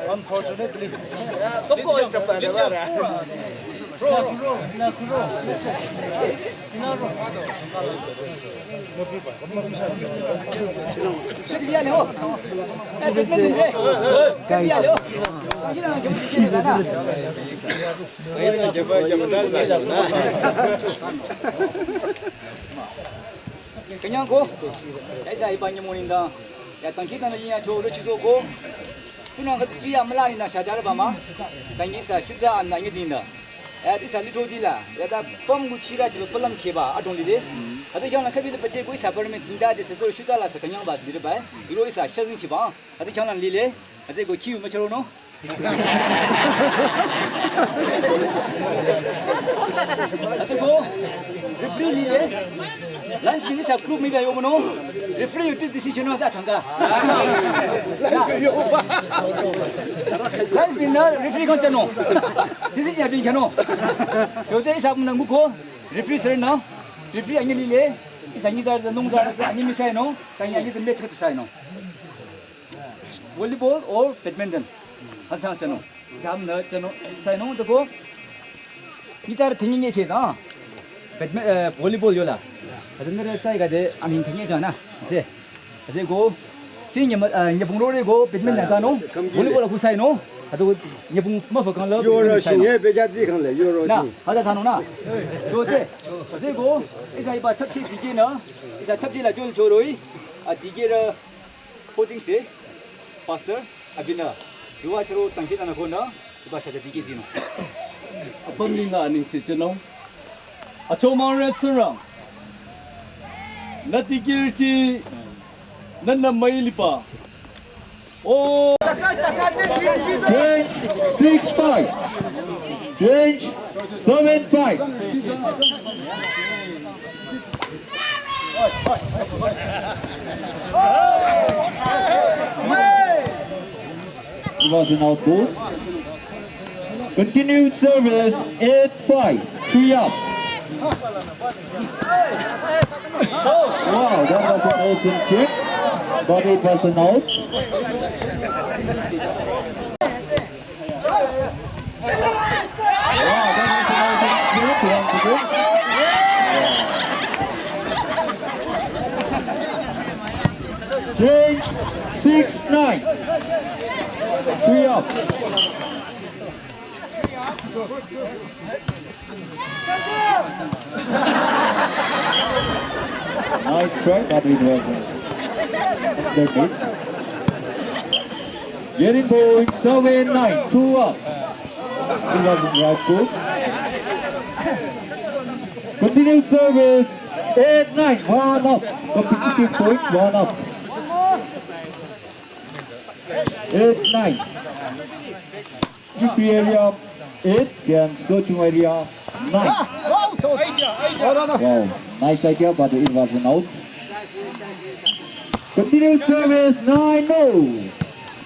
Unfortunately. 그냥 고 대사 이번에 모인다 야 당기다는 이야 저를 취소고 그냥 그 지야 말라니나 샤자를 봐마 당기사 쉽자 안 나게 된다 야 디사 리조디라 야다 펌구 치라 저 펄람 케바 아동리데 아데 경랑 카비데 버체 고이 사버면 딘다데 세서 쉬달라서 그냥 봐 리르 봐 이로이사 셔진 치바 아데 경랑 리레 아데 고 키우 뭐처럼노 아데고 리프리리에 란스 미니사 클럽 미가 요모노 리프리 유티 디시션 하다 참가 란스 미나 리프리 건짜노 디시 야빈 켜노 요데 사분당 묵고 리프리 서너 리프리 안gel리레 이상이다르 농자르 아니미 사이노 당이 아니 든데 쳐 사이노 volleyball or badminton 한상 사노 잠너 저노 사이노 되고 기타를 댕기게 제다 배드민 volleyball 요라 아들들 사이가 돼 아닌 댕기잖아 이제 그리고 지금 예봉로래고 배드민턴 사노 volleyball 그 사이노 아도 예봉 뭐 그런 거 요러시에 배자지 kanle 요러시 나 하다 사노나 좋대 그리고 이사 이봐 탑치 디게나 이사 탑지라 줄 조로이 아 디게라 코딩스 파스터 아비나 루아처로 당기다나 거나 이바샤자 디게지노 범링가 아닌 시트노 아 조만 레스토랑 나티기르치 난나 마일리파 오 Change 6-5. Change 7-5. It was an output. Continued service 8-5. 3 up. Wow, that was an awesome kick, but it was an out. Wow, that was an awesome kick once again. Change 6-9. 3 up. Nice try, but it wasn't. Getting point 7-9. 2 up. It wasn't right foot. Continue service 8-9. 1 up. Competitive point 1 up. 8-9. Keep area 8 and searching area 9. Wow, nice idea, but it wasn't out. Continue service 9-0.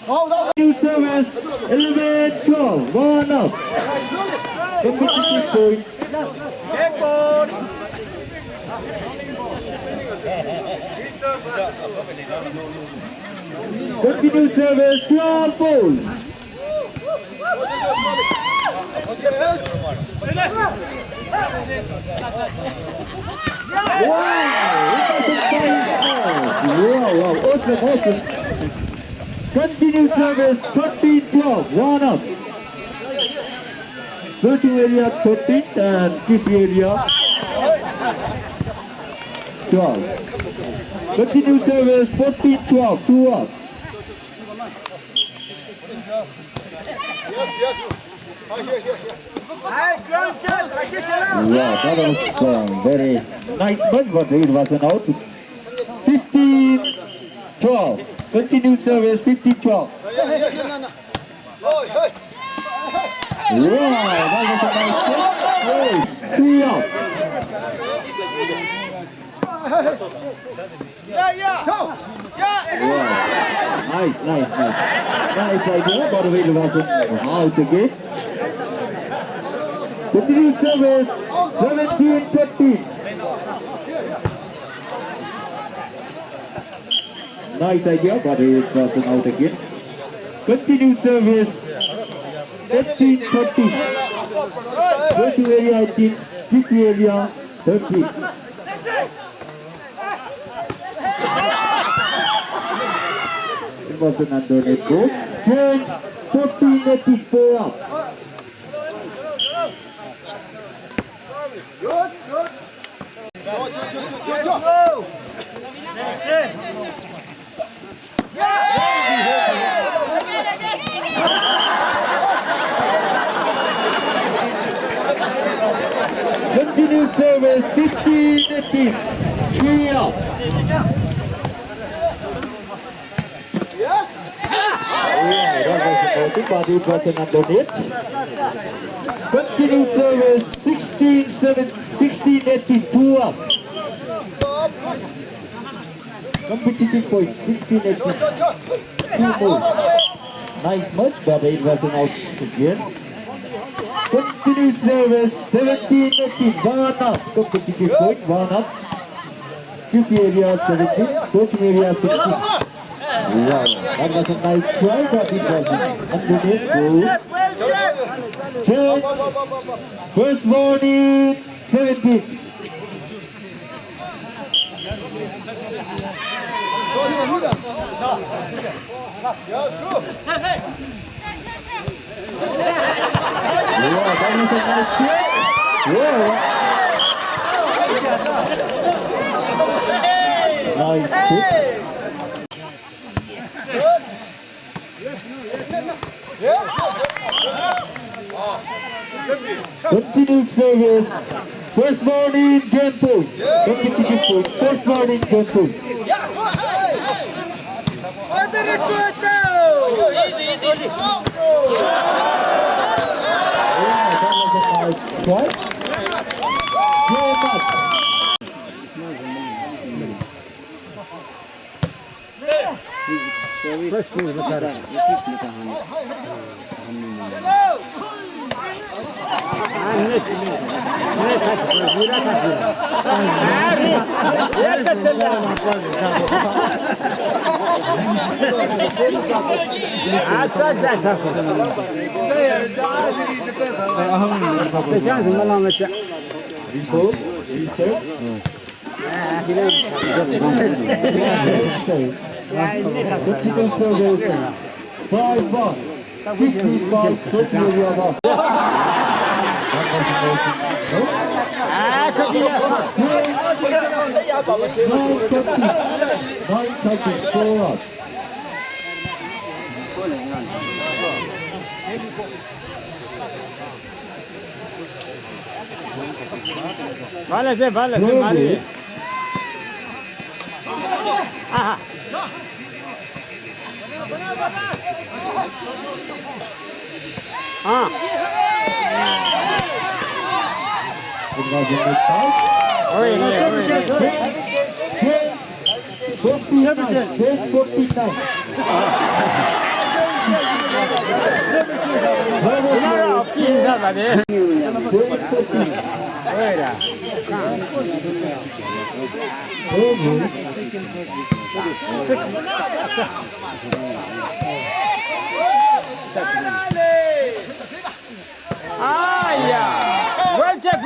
Continue service 11-12. 1 up. Competitive point. Continue service 12 balls. Wow, awesome. Continue service 13-12, 1 up. Searching area 13 and keep area 12. Continue service 14-12, 2 up. Wow, that was very nice punch, but it wasn't out. 15-12. Continue service 15-12. Wow, that was a nice punch. 3 up. Wow. Nice idea, but it wasn't out again. Continue service 17-15. Nice idea, but he is crossing out again. Continue service 18-13. Go to area 18, kick to area 13. It was an underneath goal. Change 14-18, 4 up. Continue service 15-18, 3 up. Yeah, that was a naughty, but it was an underneath. Continue service 16-18, 2 up. Competitive point 16-18, 2 more. Nice match, but it was an out again. Continue service 17-18, 1 up. Competitive point 1 up. QP area 17, coaching area 16. Wow, that was a nice try, but it was underneath goal. Change. First warning, 17. Yeah, that was a nice play. Yeah. Nice hit. Continue service. First warning, game point. Competitive point. First warning, game point. Try. Game up. Vale, vale. Ajá. Ah. Ah, yeah. Well check.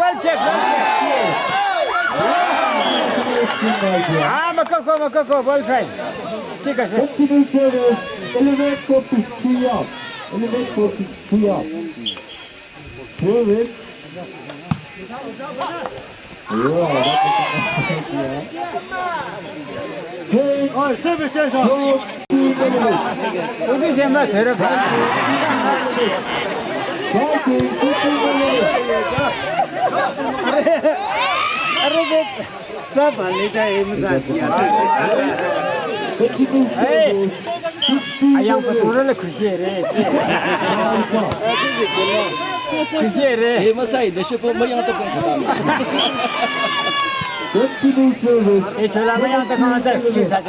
Ah, Makoko, well tried. Take a shot. Continue service, elevate 43 up. Elevate 43 up. Service. Oh, service change. 우리 제마 들어가. अरे सब हाल्ने ayam peturun le खुशी है रे खुशी है रे ये मसाई देशो को मैं यहाँ तक ये चला मैं यहाँ तक कौन सा स्किल साथ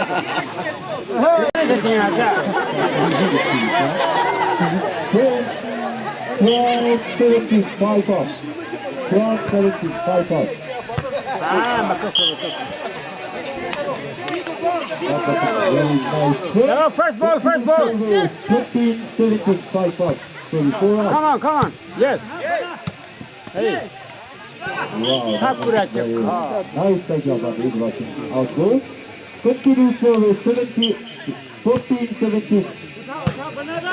ये ठीक है क्या 12-75 off. 12-17, 5 out. Bagus. That was a very nice hit. Go, first ball. 15-17, 5 out. So 4 out. Come on. Yes. Hey. Wow, that was Sakura very check. nice job, but it was out goal. Continue service 14-17.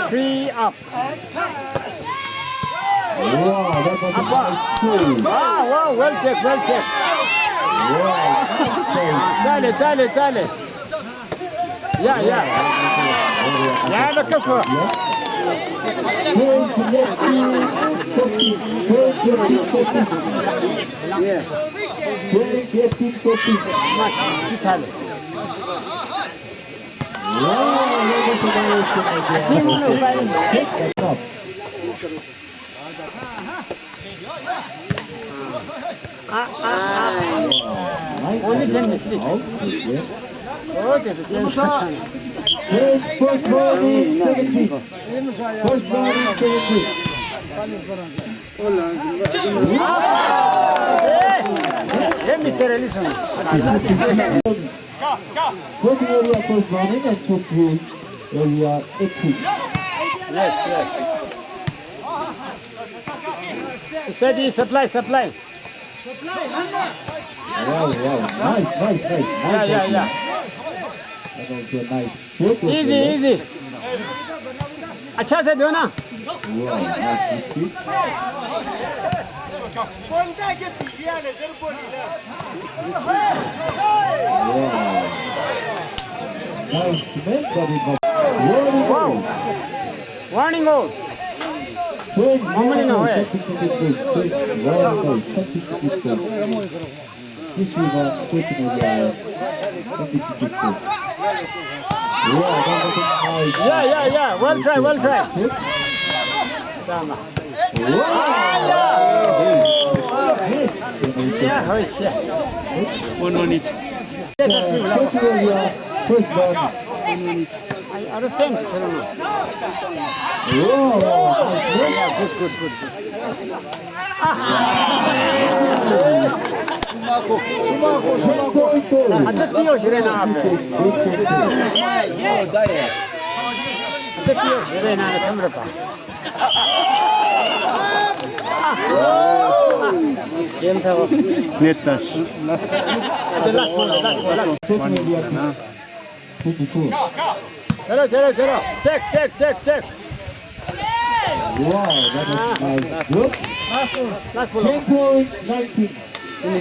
3 up. Wow, that was a nice save. Wow, well check. Wow, nice save. Tale. Yeah. Yeah, look up. 20-14. Tale. Wow, that was a nice Team save. up. Only 10 mistakes. Okay, the change. First bowling 17. First bowling 17. Hey, Mr. Ellison. From the area first bowling and to three area 18. Yes. Steady, supply. Wow. Nice. Yeah. That was a nice hit. Easy. अच्छा से दो ना. Wow, nice hit. Wow. Nice man, but it was Wow. Warning goal. Normally no way. This is not taking a Yeah. Well try. Yeah, oh shit. One on each. First one. Are the same. Yeah, good. अच्छा कियो छिरे ना आपने. अच्छा कियो छिरे ना camera पा. Game था वो. Netas. Last ball. 22. चलो. Check. Wow, that was nice. Good. Last ball. Game point 19. Sorry,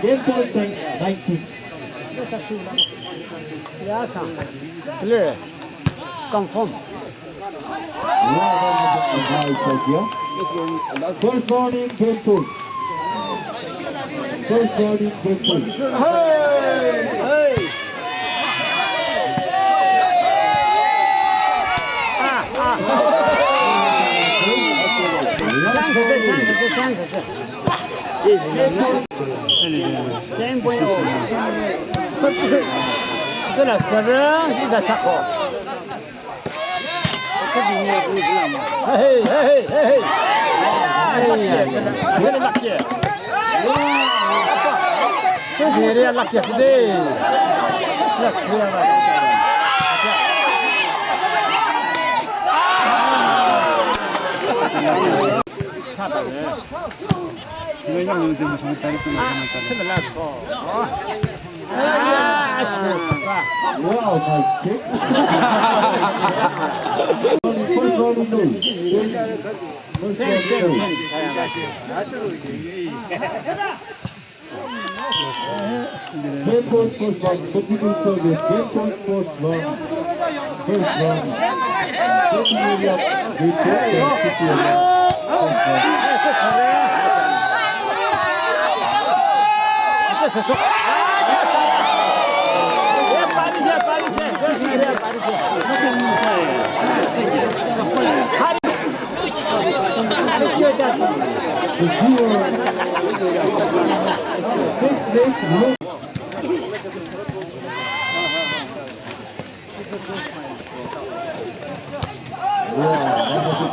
game point 19. Yeah, clear. Confirm. Wow, that was a nice idea. First bowling, game point. Hey! Chance. Game point. C'est la seule qui a chaque. Hey. C'est la qui. C'est la qui. Wow, nice kick. First bowling no. Game point first ball. Continue service. Game point first ball. First ball. Continue up. Game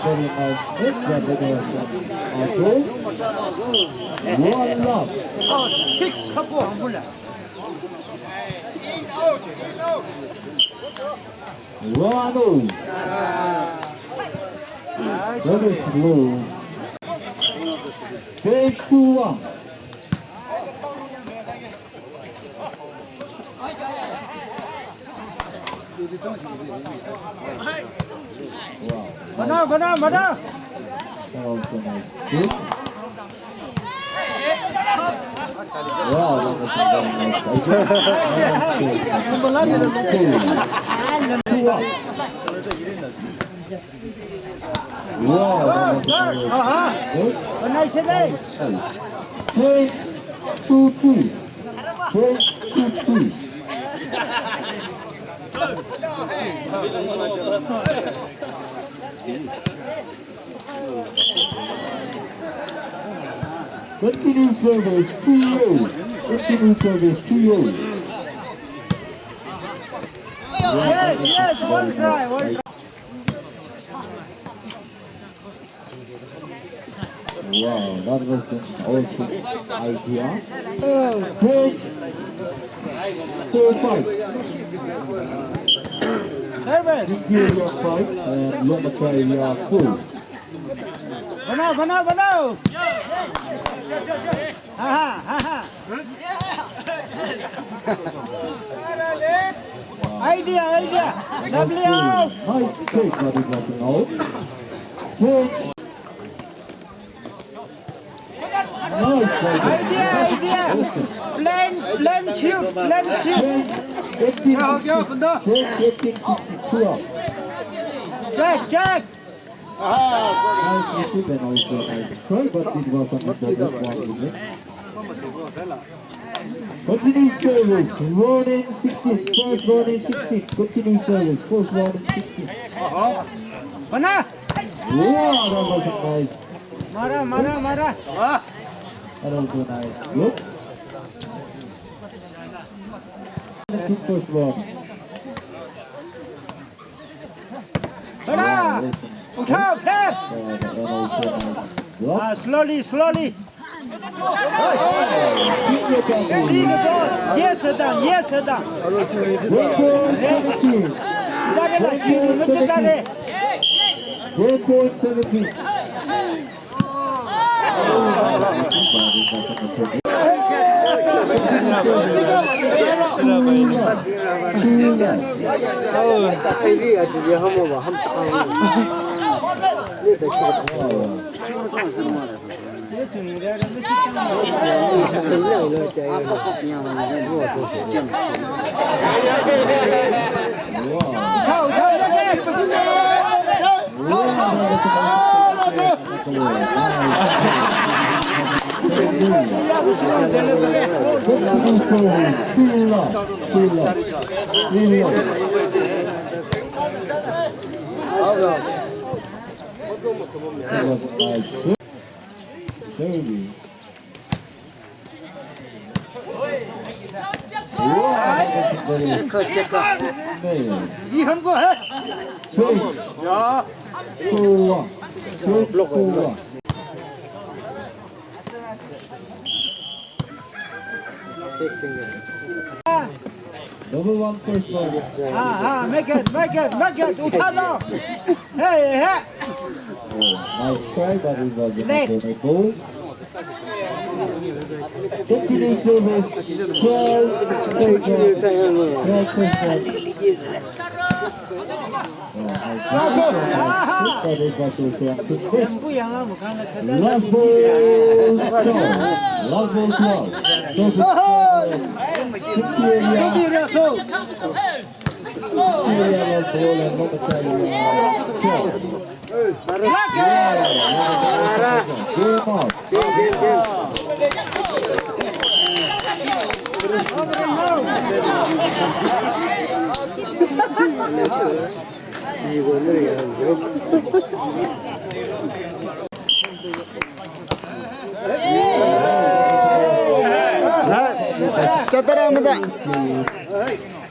very nice hit, but it was a goal. One love. One all. That is blue. Page 2-1. Mana, mana, mana. That also nice hit. Wow, that was a very nice wow, that was a very Mana sini. Page 2-2. Page 2-2. Continue service 2-0. Continue service 2-0. Yes, yes, one try, one try. Wow, that was an awesome idea. Page 4-5. Service. Interior 5 and Lomata area 4. Mana, mana, mana. Ha, ha, ha. Idea, idea. W. Nice take, but it was an out. Page. Nice Idea, idea. Plan, plan shoot, plan shoot. Page 1862 up. Check, check. Nice receive and also nice try, but it was on the double 1 minute. Continue service, running 16, first running 16, continue service, first running 16. Mana? Wow, that was a nice, Mara, mara, mara. that was a nice look. First run. Mana? Uthao, press. And also nice block. Slowly, slowly. See the ball. Yes, sir, yes, sir. Record 17. Record 17. Double one first one. Make it. Uthao. Hey, hey. Nice try, but it was a goal. Continue service 12 seconds. 12 seconds. But it was also a good hit. Last ball down. Last ball down. Interior ball and momentarily shot. Game out.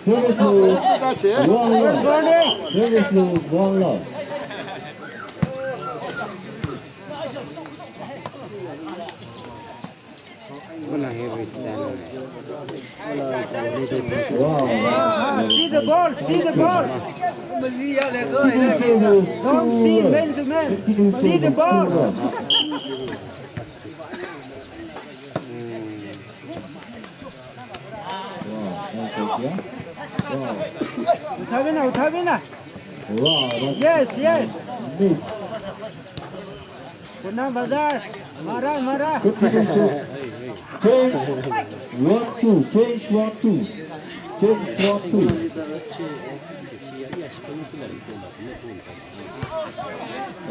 Service lose, one love. Service lose, one love. See the ball, see the ball. Don't see man to man. See the ball. Uthavina. Yes, yes. Punna bazar. Mara. Change 1-2. Change 1-2. Change 1-2.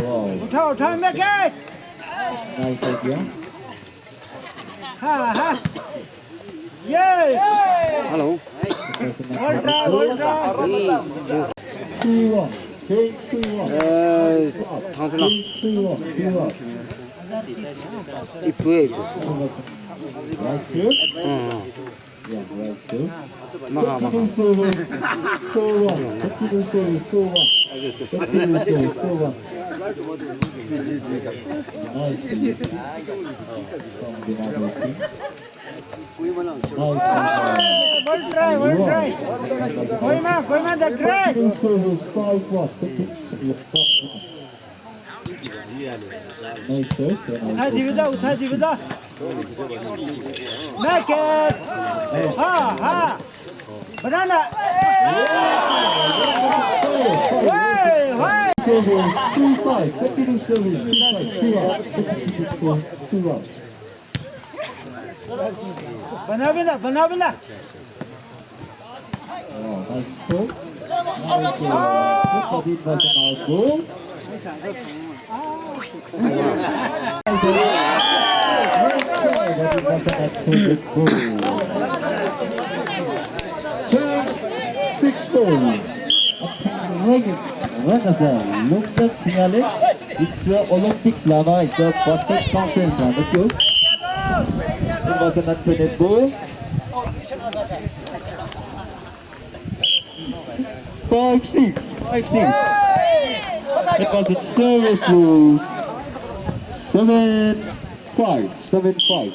Wow. Utha, make it. Nice idea. Ha. Yes. Hello. Well done. 2-1. Change 2-1. Thangthure. Change 2-1. 이쁘게. Right foot. Yeah, right foot. Continue service 4-1. Continue service 4-1. Continue service 4-1. Nice. From the other team. Nice. Well try. Koima the great. Continue service 5-1. Continue. Nice serve. Utha divida. Make it. Ha. Banana. Hey. Service 2-5. Continue service 2-5. 2-1. Banana. Oh, nice throw. Nice throw. But it was an out goal. Looks at finale. It's the Olympic lava. It's the perfect conference. It was an unfinished goal. 5-6. It was a service lose. 7-5. 7-5.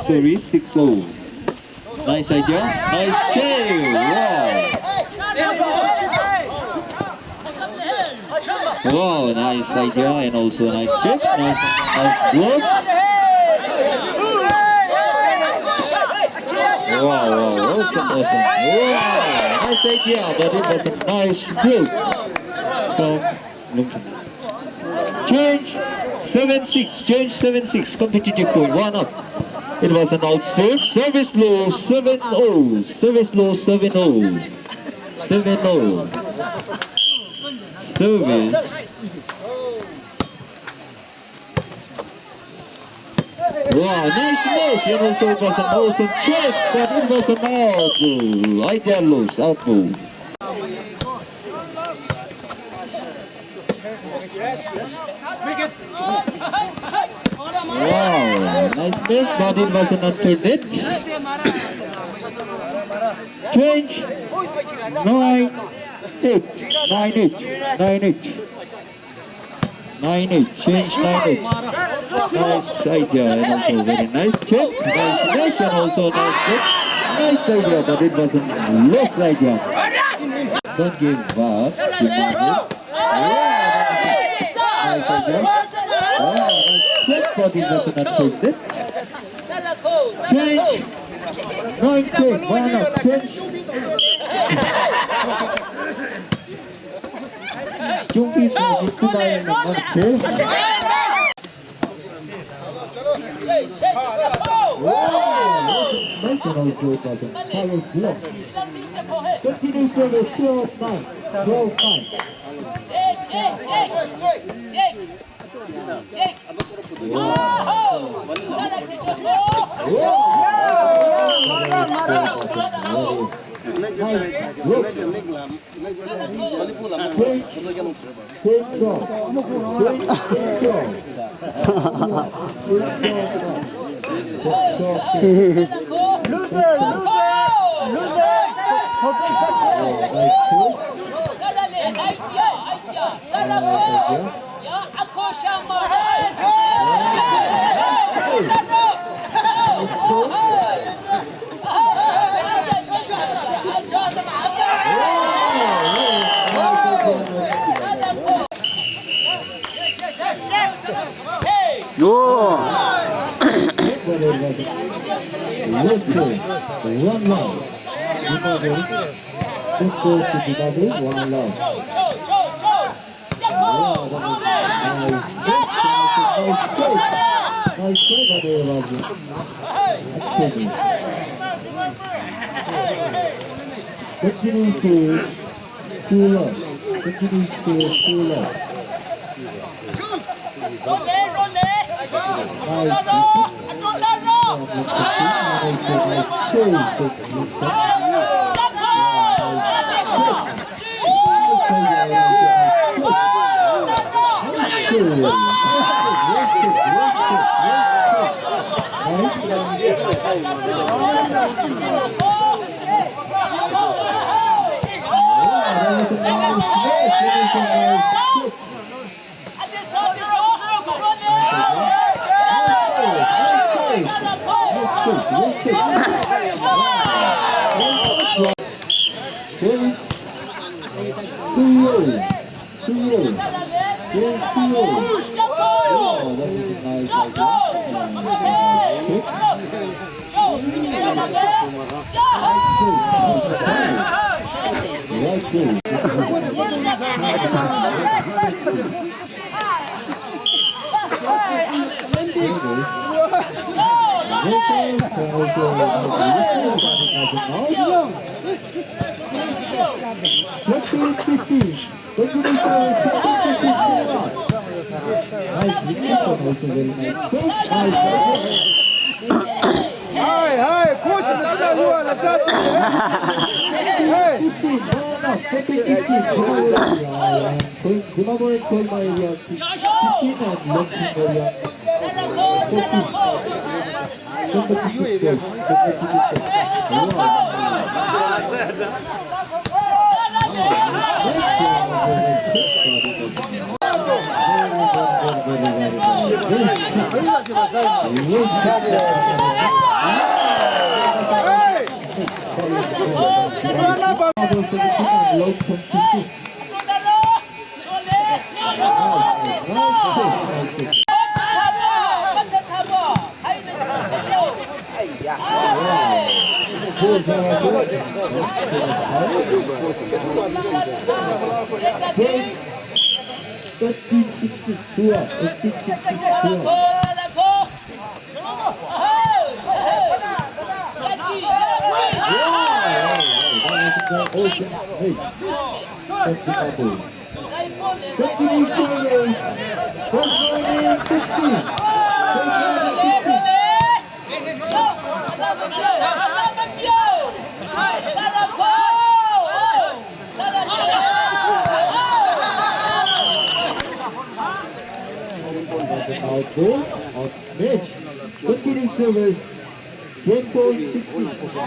Sorry, 6-0. Nice idea. Nice save. Wow, nice idea and also a nice check. Nice block. Wow, awesome. Wow, nice idea, but it was a nice block from Lunkin. Change 7-6. Competitive point. 1 up. It was an out serve. Service low 7-0. Service. Wow, nice match. And also it was an awesome check, but it was an out goal. Idea loose, out goal. Wow, nice match, but it was an alternate. Change 9-8. Change 9-8. Nice idea and also very nice check. Nice match and also nice check. Nice idea, but it was a lost idea. Don't give back. Nice idea. Nice check, but it was not tasted. Change 9-10. 1 up. Change. Jungki Suzuki Continue service 12-9. 오. Continue to pull up. Continue to pull up. Continuing service, game point 16.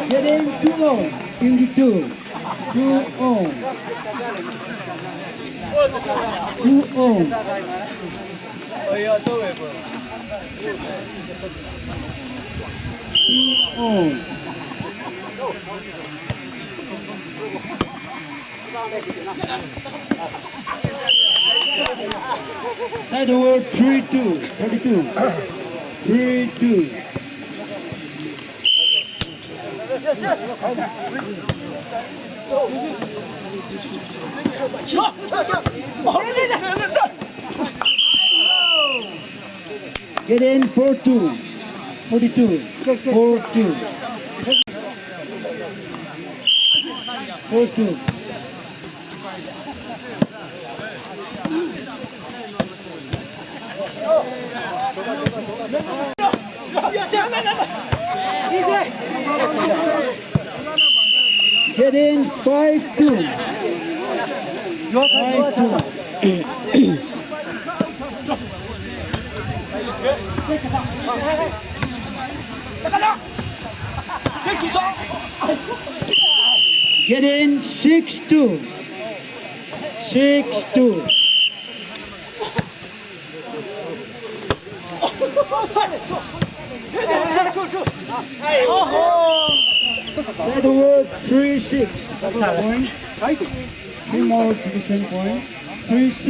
Getting 2-0. 22. 2-0. 2-0. Side over 3-2. 32. 3-2. Get in 4-2. 42. 4-2. 4-2. Get in 5-2. 5-2. Get in 6-2. 6-2. Set over 3-6. That's a point. 3 more division point. 3-6.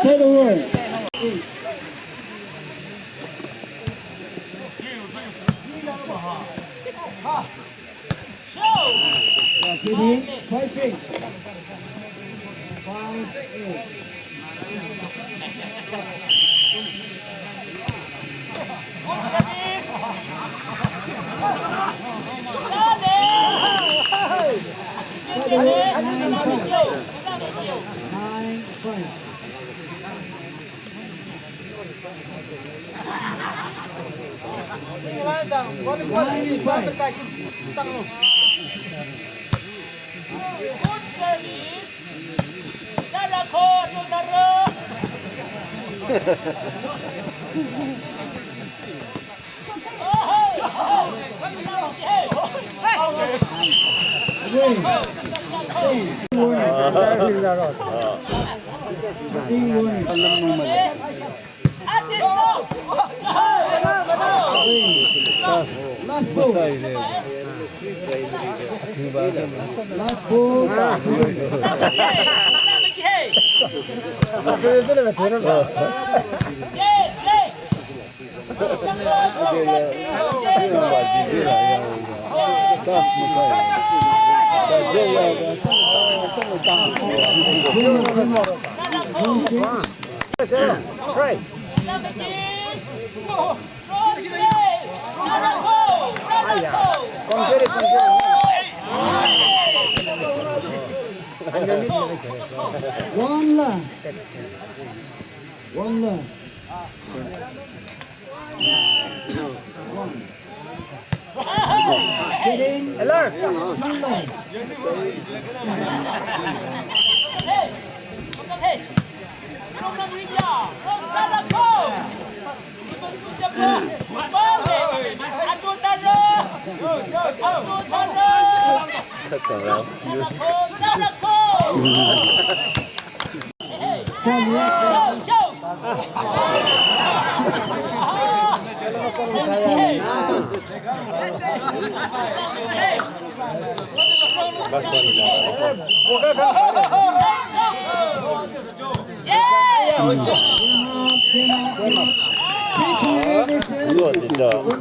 Set over. Fighting. 5-8. Last ball. Last ball. Try. One left. One left. Get in. Alert. One left. चलो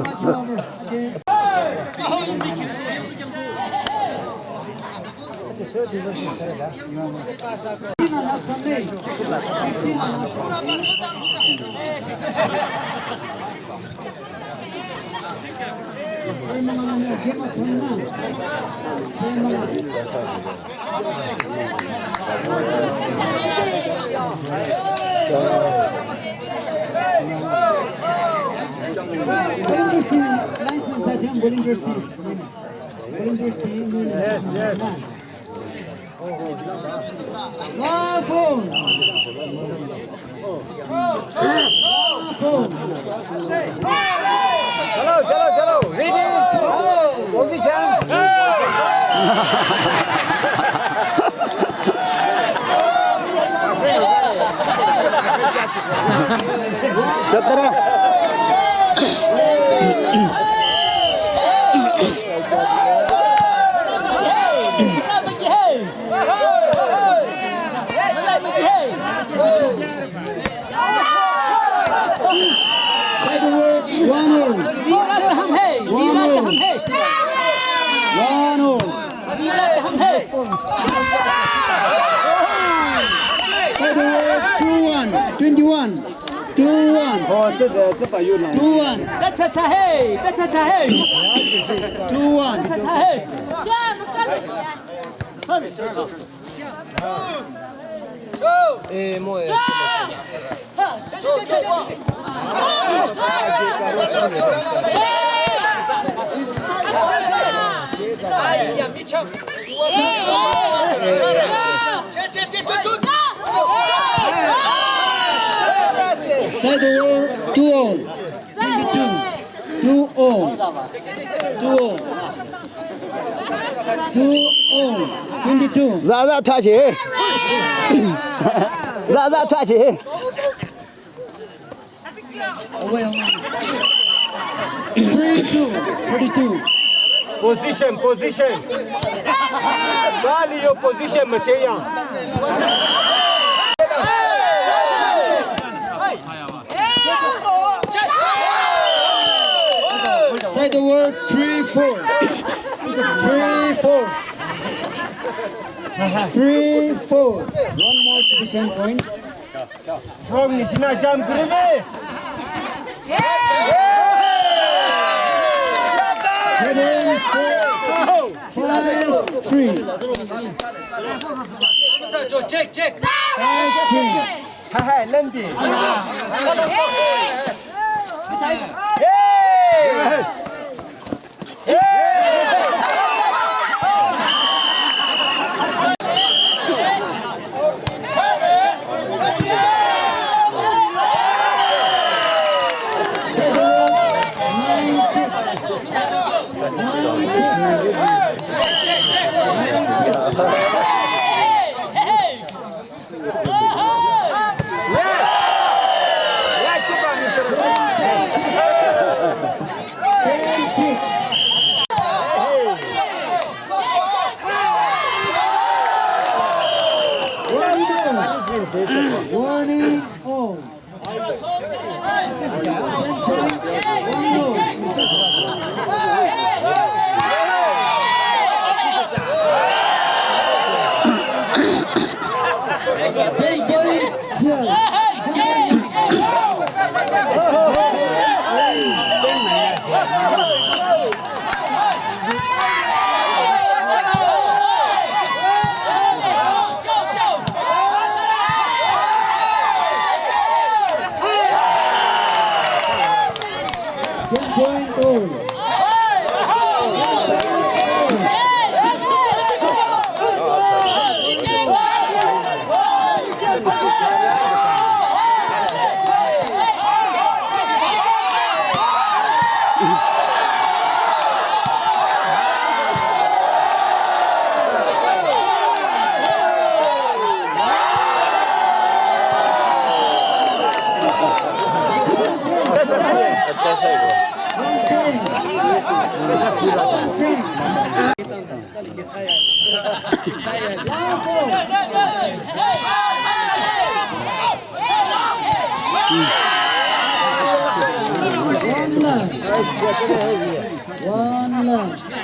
ready position सत्रह ज़्यादा था छे ज़्यादा था छे position Bali your position Mateya Say the word 3-4. 3-4. 3-4. One more position point. from Nishina jam kruve 5-3. check 5-3. haha lembi One love.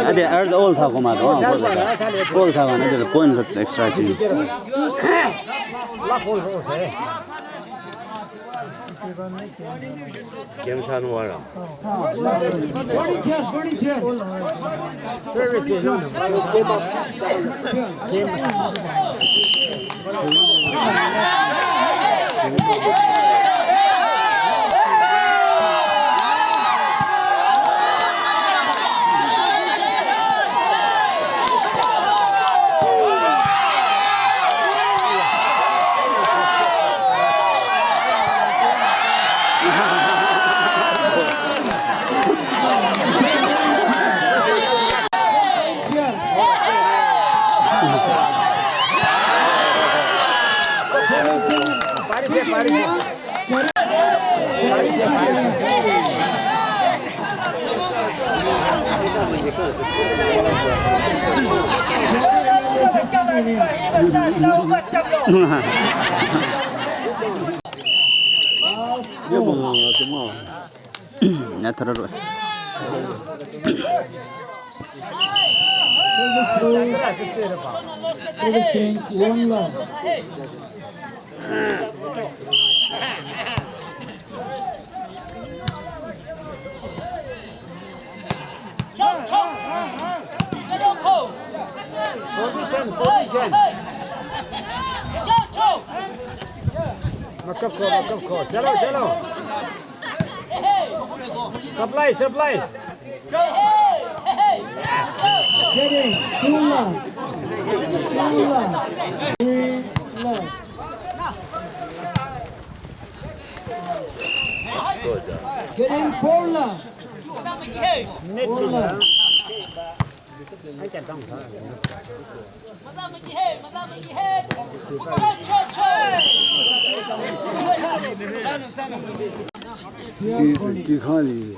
Ade er all thago ma do all thago na de point extra thing game chanu wala Ya terlalu. One love. Position. Makap ko. Chalo. Supply. Getting two love. Getting four love. Di khali.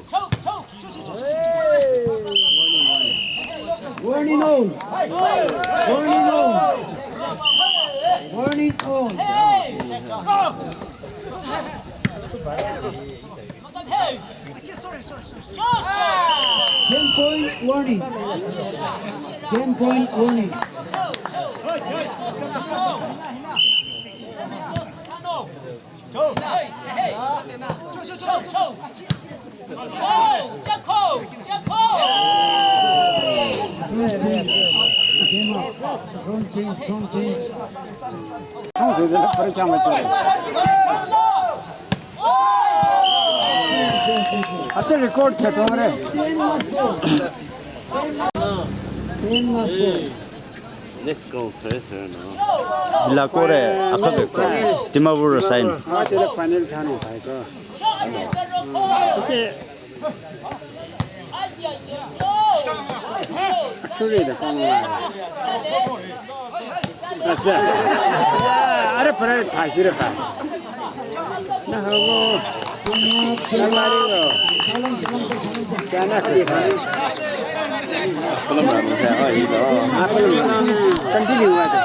Warning on. Warning on. Warning on. 10-point warning. 10-point warning. Don't change. 그렇게 하면 앞ದಲ್ಲಿ ಕೋಡ್ ಚತೋರೆ Let's go further now. 빌라 꼬레 아카베 디마부르 사인. 아들 파넬 차는 가이거 오케이 줄이다 까마 맞아 아래 파넬 다시를 가 나하고 말이고 자나 그리 continue aja.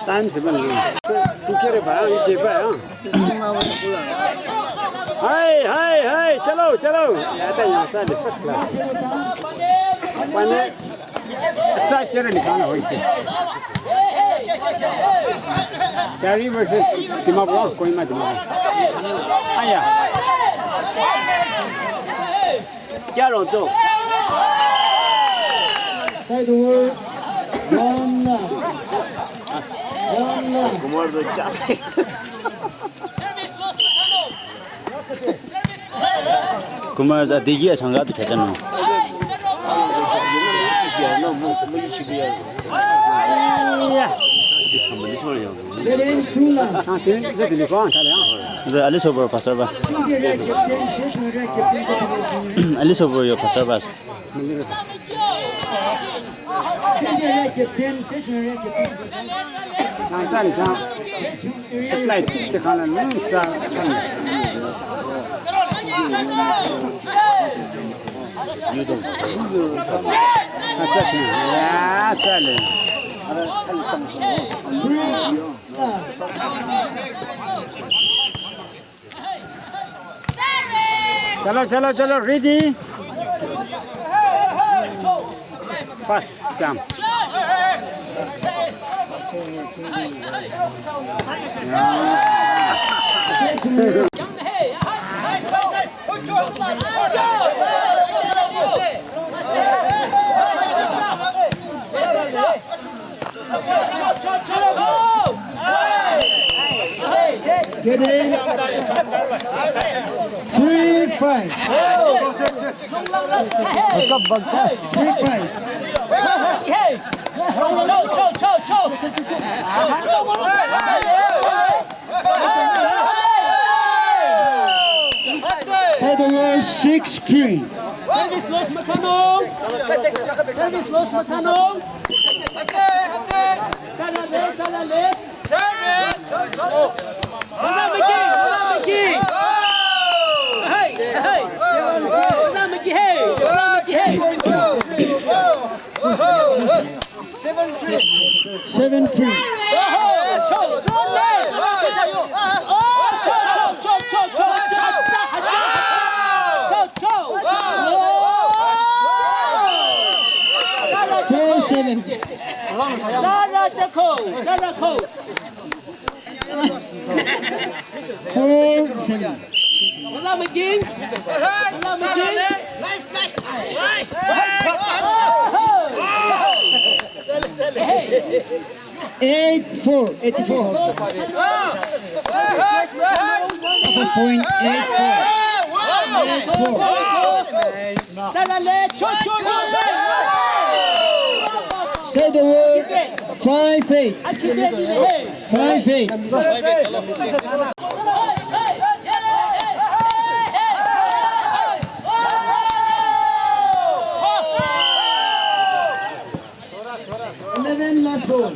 Time sebentar. Tukar bang, coba ya. Hai, chalo. Ada yang ada first class. Mana? अच्छा चेहरा निकालना हो इसे चारी versus दिमाग कोई मत दिमाग आया क्या रो तो साइड ओवर one कुमार तो क्या कुमार अधीगी अच्छा तो खेचन Ali sobo pasar ba. Ali sobo yo pasar ba. supply chekana nsa changa ya chale चलो ready pass jump Get in. 3-5. 3-5. Side over 6-3. Seven three. Seven. Eight four. 84. Point 84. 84. Say the word 5-8. 5-8. 11 left ball.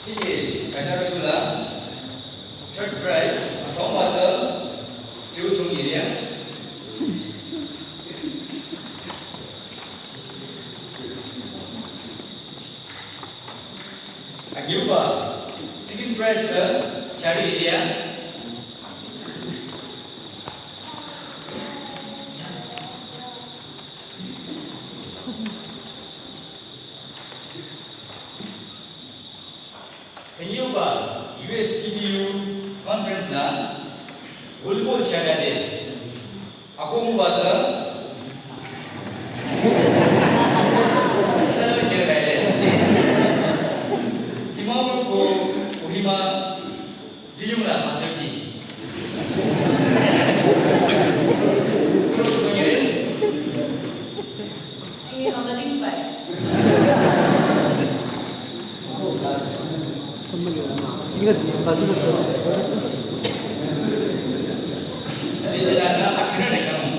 Chị phải ra đâu là third prize sống bao giờ siêu chung gì đấy anh yêu bà second prize cari dia Kenapa USTBU conference na volleyball siya dati. Ako mo baca. Kita nak kira kaya. Cuma ko uhima dijumlah master ki. Terus soalnya. Ini apa lagi pak? Jadi tidak ada akhirnya nih kamu.